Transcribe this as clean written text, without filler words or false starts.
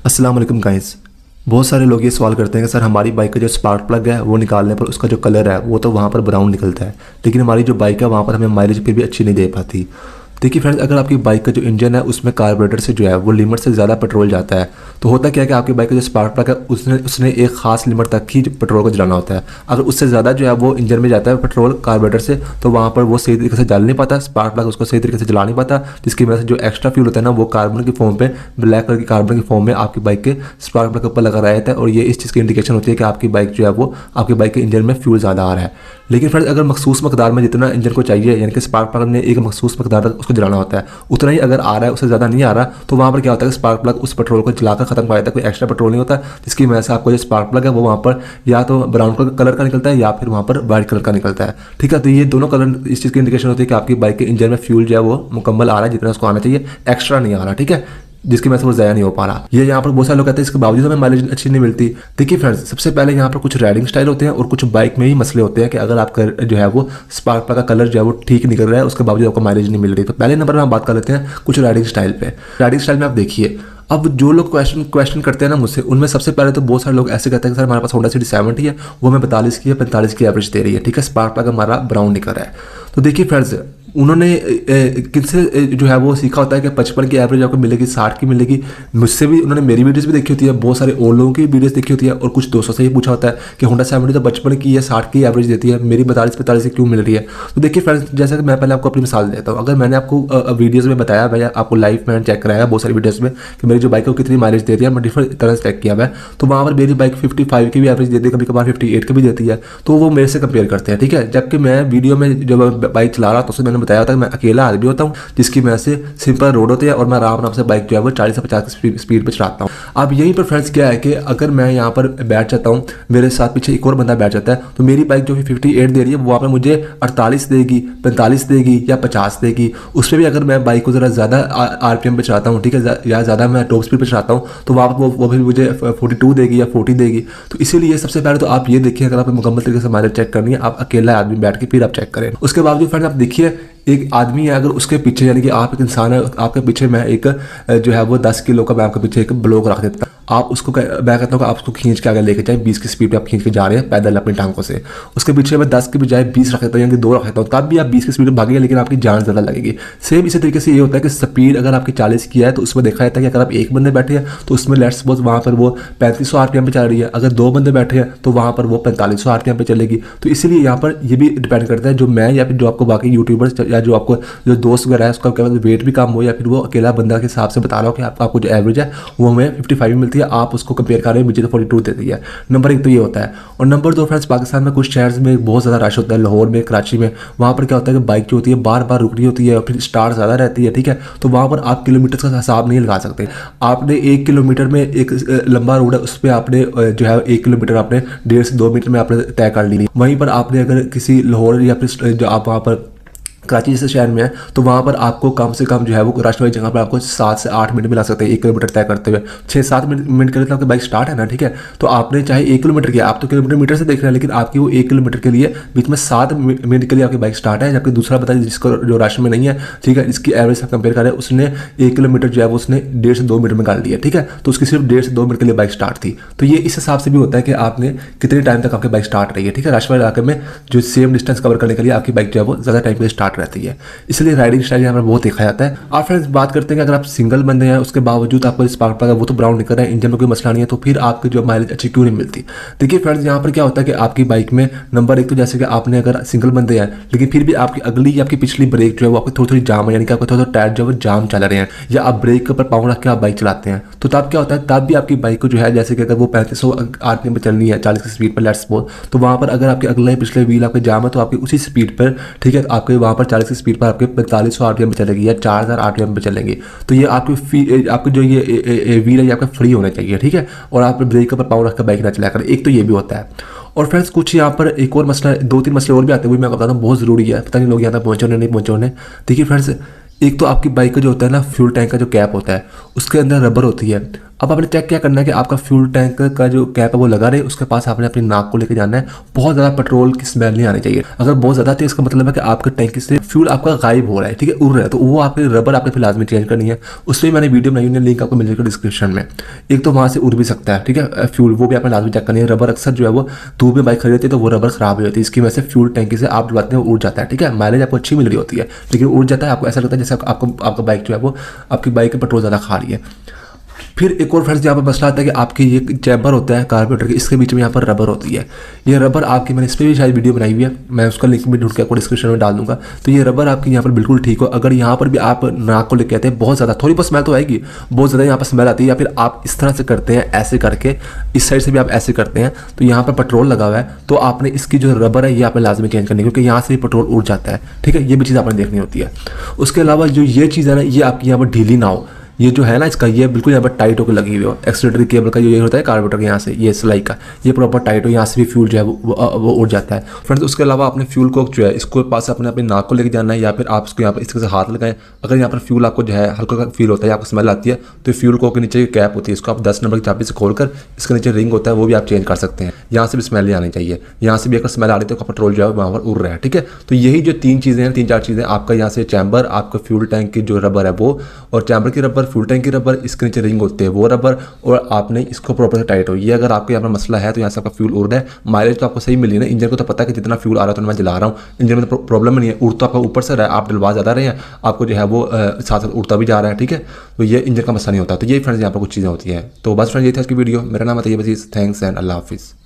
अस्सलाम वालेकुम गाइस। बहुत सारे लोग ये सवाल करते हैं कि सर हमारी बाइक का जो स्पार्क प्लग है वो निकालने पर उसका जो कलर है वो तो वहाँ पर ब्राउन निकलता है, लेकिन हमारी जो बाइक है वहाँ पर हमें माइलेज फिर भी अच्छी नहीं दे पाती। देखिए फ्रेंड्स, अगर आपकी बाइक का जो इंजन है उसमें कार्बोरेटर से जो है वो लिमिट से ज़्यादा पेट्रोल जाता है तो होता क्या है कि आपकी बाइक का जो स्पार्क प्लग है उसने एक खास लिमिट तक ही पेट्रोल को जलाना होता है। अगर उससे ज़्यादा जो है वो इंजन में जाता है पेट्रोल कार्बोरेटर से तो वहाँ पर वो सही तरीके से जल नहीं पाता, स्पार्क प्लग उसको सही तरीके से जला नहीं पाता, जिसकी वजह से जो एक्स्ट्रा फ्यूल होता है ना वो कार्बन की फॉर्म पे, ब्लैक कलर की कार्बन की फॉर्म में आपकी बाइक के स्पार्क प्लग के ऊपर लगा रहा है और ये इस चीज़ की इंडिकेशन होती है कि आपकी बाइक जो है वो आपकी बाइक के इंजन में फ्यूल ज़्यादा आ रहा है। लेकिन फ्रेंड्स, अगर मखसूस मकदार में जितना इंजन को चाहिए, यानी कि स्पार्क प्लग ने एक मखसूस मकदार तक उसको जलाना होता है, उतना ही अगर आ रहा है, उससे ज़्यादा नहीं आ रहा, तो वहाँ पर क्या होता है कि स्पार्क प्लग उस पेट्रोल को जलाकर खत्म कर देता है, कोई एक्स्ट्रा पेट्रोल नहीं होता, जिसकी वजह से आपको जो स्पार्क प्लग है वो वहाँ पर या तो ब्राउन कलर का निकलता है या फिर वहाँ पर वाइट कलर का निकलता है। ठीक है, तो ये दोनों कलर इस चीज़ की इंडिकेशन होती है कि आपकी बाइक के इंजन में फ्यूल जो है वो मुकम्मल आ रहा है, जितना उसको आना चाहिए, एक्स्ट्रा नहीं आ रहा। ठीक है, जिसकी वजह से वो ज़ाया नहीं हो पा रहा। ये यहाँ पर बहुत सारे लोग कहते हैं इसके बावजूद हमें माइलेज अच्छी नहीं मिलती। देखिए फ्रेंड्स, सबसे पहले यहाँ पर कुछ राइडिंग स्टाइल होते हैं और कुछ बाइक में ही मसले होते हैं कि अगर आपका जो है वो स्पार्क प्लग का कलर जो है वो ठीक निकल रहा है, उसके बावजूद आपको माइलेज नहीं मिल रही। तो पहले नंबर में हम बात कर लेते हैं कुछ राइडिंग स्टाइल पे। राइडिंग स्टाइल में आप देखिए, अब जो लोग क्वेश्चन करते हैं ना मुझसे, उनमें सबसे पहले तो बहुत सारे लोग ऐसे कहते हैं कि सर हमारे पास होंडा सिटी 70 है, वो हमें 42 की या 45 की एवरेज दे रही है। ठीक है, स्पार्क प्लग हमारा ब्राउन निकल रहा है। तो देखिए फ्रेंड्स, उन्होंने किनसे जो है वो सीखा होता है कि 55 की एवरेज आपको मिलेगी, 60 की मिलेगी। मुझसे भी उन्होंने मेरी वीडियोस भी देखी होती है, बहुत सारे और लोगों की वीडियोस देखी होती है और कुछ दोस्तों से ही पूछा होता है कि होंडा 70 तो 55 की या 60 की एवरेज देती है, मेरी 42-45 की क्यों मिल रही है। तो देखिए फ्रेंड्स, जैसा कि मैं पहले आपको अपनी मिसाल देता हूँ, अगर मैंने आपको वीडियोज़ में बताया, मैं आपको लाइव मैंने चेक कराया बहुत सारी वीडियोज़ में कि मेरी जो बाइक है कितनी माइलेज देती है, मैं डिफरेंट तरह से चेक किया है, तो वहाँ पर मेरी बाइक 55 की भी एवरेज देती है, कभी कभार 58 की भी देती है, तो वो मेरे से कंपेयर करते हैं। ठीक है, जबकि मैं वीडियो में जब बाइक चला रहा था उससे मैंने बताया था कि मैं अकेला आदमी होता हूँ, जिसकी वजह से सिंपल रोड होते हैं और मैं आराम से बाइक जो है वो 40 से 50 की स्पीड पे चलाता हूँ। अब यहीं पर फ्रेंड्स क्या है कि अगर मैं यहाँ पर बैठ जाता हूँ, मेरे साथ पीछे एक और बंदा बैठ जाता है, तो मेरी बाइक जो 58 दे रही है वो वहाँ पर मुझे 48 देगी, 45 देगी या 50 देगी। उसमें भी अगर मैं बाइक को ज़रा ज़्यादा RPM पे चलाता हूँ, ठीक है, या ज़्यादा मैं टॉप स्पीड पे चलाता हूँ, तो वहाँ पर वो भी मुझे 42 देगी या 40 देगी। तो इसीलिए सबसे पहले तो आप ये देखिए, अगर आपको मुकम्मल तरीके से माइलेज चेक करनी है, आप अकेला आदमी बैठ के फिर आप चेक करें। उसके बावजूद फ्रेंड्स आप देखिए, एक आदमी है, अगर उसके पीछे, यानी कि आप एक इंसान है, आपके पीछे मैं एक जो है वो 10 किलो का मैं आपके पीछे एक ब्लॉक रख देता, आप उसको मैं कहता हूँ कि आप उसको खींच के आगे लेके जाए, 20 की स्पीड पे आप खींच के जा रहे हैं पैदल अपनी टांगों से, उसके पीछे मैं 10 की बजाय 20 रख देता हूँ, यानी कि 2 रख देता हूँ, तब भी आप 20 की स्पीड पर भागेंगे, लेकिन आपकी जान ज़्यादा लगेगी। सेम इसी तरीके से ये होता है कि स्पीड अगर आपकी 40 की है तो उसमें देखा जाता है कि अगर आप एक बंदे बैठे हैं तो उसमें लेट्स सपोज वहाँ पर वो 3500 RPM पे चल रही है, अगर 2 बंदे बैठे हैं तो वहाँ पर वो 4500 RPM पे चलेगी। तो इसीलिए यहाँ पर ये भी डिपेंड करता है, जो मैं या फिर जो आपको बाकी यूट्यूबर्स या जो आपको जो दोस्त वगैरह है उसका वेट भी कम हो, या फिर वो अकेला बंदा के हिसाब से बता रहा हो कि आपको जो एवरेज है वो हमें 55 मिलती है, आप उसको कंपेयर कर रहे हैं, मुझे तो 42 देती है। नंबर 1 तो ये होता है। और नंबर 2 फ्रेंड्स, पाकिस्तान में कुछ शहर्स में बहुत ज़्यादा रश होता है, लाहौर में, कराची में, वहाँ पर क्या होता है कि बाइक जो होती है बार बार रुक रही होती है और फिर स्टार ज़्यादा रहती है। ठीक है, तो वहाँ पर आप किलोमीटर का हिसाब नहीं लगा सकते। आपने 1 किलोमीटर में एक लंबा रोड है, उस पर आपने जो है 1 किलोमीटर आपने 1.5 से 2 मिनट में आपने तय कर ली। वहीं पर आपने अगर किसी लाहौर या फिर जो आप वहाँ पर कराची जैसे शहर में है तो वहाँ पर आपको कम से कम जो है वो रश वाली जगह पर आपको 7 से 8 मिनट में ला सकते हैं 1 किलोमीटर तय करते हुए। 6-7 मिनट के लिए तो आपकी बाइक स्टार्ट है ना। ठीक है, तो आपने चाहे 1 किलोमीटर किया, आप तो किलोमीटर मीटर से देख रहे हैं, लेकिन आपकी वो 1 किलोमीटर के लिए बीच में 7 मिनट के लिए आपकी बाइक स्टार्ट है, जबकि दूसरा बताइए जिसको जो रश में नहीं है, ठीक है, इसकी एवरेज से कंपेयर करें, उसने 1 किलोमीटर जो है वो उसने 1.5 से 2 मिनट में कर लिया। ठीक है, तो उसकी सिर्फ 1.5 से 2 मिनट के लिए बाइक स्टार्ट थी। तो ये इस हिसाब से भी होता है कि आपने कितने टाइम तक आपकी बाइक स्टार्ट रही है। ठीक है, रश वाले इलाके में जो सेम डिस्टेंस कवर करने के लिए आपकी बाइक जो है वो ज़्यादा टाइम के लिए स्टार्ट रहती है, इसलिए राइडिंग स्टाइल यहाँ पर बहुत देखा जाता है। आप फ्रेंड्स बात करते हैं कि अगर आप सिंगल बंदे हैं उसके बावजूद आपको स्पार्क प्लग है वो तो ब्राउन निकल रहा है, इंजन में कोई मसला नहीं है, तो फिर आपकी जो माइलेज अच्छी क्यों नहीं मिलती। देखिए फ्रेंड्स, यहाँ पर क्या होता है कि आपकी बाइक में नंबर 1 तो जैसे कि आपने अगर सिंगल बंदे हैं लेकिन फिर भी आपकी अगली या आपकी पिछली ब्रेक जो है वो आपकी थोड़ी थोड़ी जाम है, यानी कि आपको थोड़ा टायर जो है वो जाम चल रहे हैं, या आप ब्रेक के ऊपर पाँव रख के आप बाइक चलाते हैं, तो तब क्या होता है, तब भी आपकी बाइक को जो है जैसे कि अगर वो 3500 RPM पर चलनी है 40 की स्पीड पर लेट्स सपोज, तो वहाँ पर अगर आपके अगले पिछले व्हील आपके जाम है तो आपकी उसी स्पीड पर, ठीक है, आपके वहाँ पर 40 की स्पीड पर आपके 4500 RPM पे चलेगी या 4000 RPM पे चलेंगे। तो ये आपके जो ये व्हील है ये आपका फ्री होना चाहिए। ठीक है, और आप ब्रेक पर पाँव रख कर बाइक ना चलाया करें, एक तो ये भी होता है। और फ्रेंड्स कुछ यहाँ पर एक और मसला, 2-3 मसले और भी आते हैं, वो मैं बताता हूँ, बहुत ज़रूरी है, पता नहीं लोग यहाँ तक पहुँचे नहीं पहुँचे। देखिए फ्रेंड्स, एक तो आपकी बाइक का जो होता है ना फ्यूल टैंक का जो कैप होता है उसके अंदर रबर होती है। अब आपने चेक क्या करना है कि आपका फ्यूल टैंक का जो कैप है वो लगा रहे, उसके पास आपने अपनी नाक को लेकर जाना है। बहुत ज़्यादा पेट्रोल की स्मेल नहीं आनी चाहिए। अगर बहुत ज़्यादा तो इसका मतलब है कि आपके टैंक से फ्यूल आपका गायब हो रहा है, ठीक है, उड़ रहा है, तो वो आपकी रबर आपके फिर लाजमी चेंज करनी है। उस पर मैंने वीडियो बनाई, लिंक आपको मिल जाएगा डिस्क्रिप्शन में। एक तो वहाँ से उड़ भी सकता है, ठीक है, फ्यूल, वो भी आपने लाजमी चेक करनी है। रबर अक्सर जो है वो धूप में बाइक खड़ी रहती है तो वो रबर खराब हो जाती है, इसकी वजह से फ्यूल टैंकी से आप डलवाते हैं वो उड़ जाता है, ठीक है। माइलेज आपको अच्छी मिल रही होती है लेकिन उड़ जाता है, आपको ऐसा लगता है जैसे आपको आपका बाइक जो है वो आपकी बाइक का पेट्रोल ज़्यादा खा रही है। फिर एक और फ्रेंड्स यहाँ पर मसला आता है कि आपकी ये चैम्बर होता है कार्बोरेटर के, इसके बीच में यहाँ पर रबर होती है। ये रबर आपकी, मैंने इस पर भी शायद वीडियो बनाई हुई है, मैं उसका लिंक भी ढूंढ के आपको डिस्क्रिप्शन में डाल दूंगा। तो ये रबर आपकी यहाँ पर बिल्कुल ठीक हो। अगर यहाँ पर भी आप नाक को लेके आते हैं, बहुत ज़्यादा, थोड़ी बहुत स्मेल तो आएगी, बहुत ज़्यादा यहाँ पर स्मेल आती है, या फिर आप इस तरह से करते हैं ऐसे करके, इस साइड से भी आप ऐसे करते हैं, तो यहाँ पर पेट्रोल लगा हुआ है, तो आपने इसकी जो रबर है ये आपने लाजमी चेंज करनी है, क्योंकि यहाँ से भी पेट्रोल उड़ जाता है, ठीक है। ये भी चीज़ आपने देखनी होती है। उसके अलावा जो ये चीज़ है ना, ये आपकी यहाँ पर ढीली ना हो, ये जो है ना इसका, ये बिल्कुल यहाँ पर टाइट होकर लगी हुई हो। एक्सीलरेटर केबल का जो ये होता है कार्बोरेटर के यहाँ से, ये सिलाई का, ये प्रॉपर टाइट हो, यहाँ से भी फ्यूल जो है वो उड़ जाता है फ्रेंड्स। उसके अलावा आपने फ्यूल को जो है इसको पास अपने अपनी नाक को लेकर जाना है, या फिर आप इसको यहाँ पर इस तरह से हाथ लगाएं। अगर यहाँ पर फ्यूल आपको जो है हल्का हल्का फील होता है, आपको स्मेल आती है, तो फ्यूल को के नीचे कैप होती है, इसको आप 10 नंबर की चाबी से खोलकर इसके नीचे रिंग होता है, वो भी आप चेंज कर सकते हैं। यहाँ से भी स्मेल नहीं आनी चाहिए, यहाँ से भी अगर स्मेल आ रही है तो पेट्रोल जो है वहाँ पर उड़ रहा है, ठीक है। तो यही जो 3 चीज़ें हैं, 3-4 चीज़ें, आपका यहाँ से चैम्बर, आपका फ्यूल टैंक की जो रबर है वो, और चैम्बर की रबर, फ्यूल टैंक की रबर, इसके नीचे रिंग होते हैं वो रबर, और आपने इसको प्रॉपर से टाइट हो। ये अगर आपको यहाँ पर मसला है तो यहाँ से आपका फ्यूल उड़ रहा है। माइलेज तो आपको सही मिली ना, इंजन को तो पता है कि जितना फ्यूल आ रहा है तो मैं जला रहा हूँ, इंजन में तो प्रॉब्लम नहीं है। उड़ तो आपका ऊपर से रहा है, आप डलवा ज़्यादा रहे हैं, आपको जो है वो साथ साथ उड़ता भी जा रहा है, ठीक है। तो ये इंजन का मसला नहीं होता। तो ये फ्रेंड्स यहाँ पर कुछ चीज़ें होती हैं। तो बस फ्रेंड्स ये थी आज की वीडियो। मेरा नाम है तैयब अजीज़, थैंक्स एंड अल्लाह हाफिज़।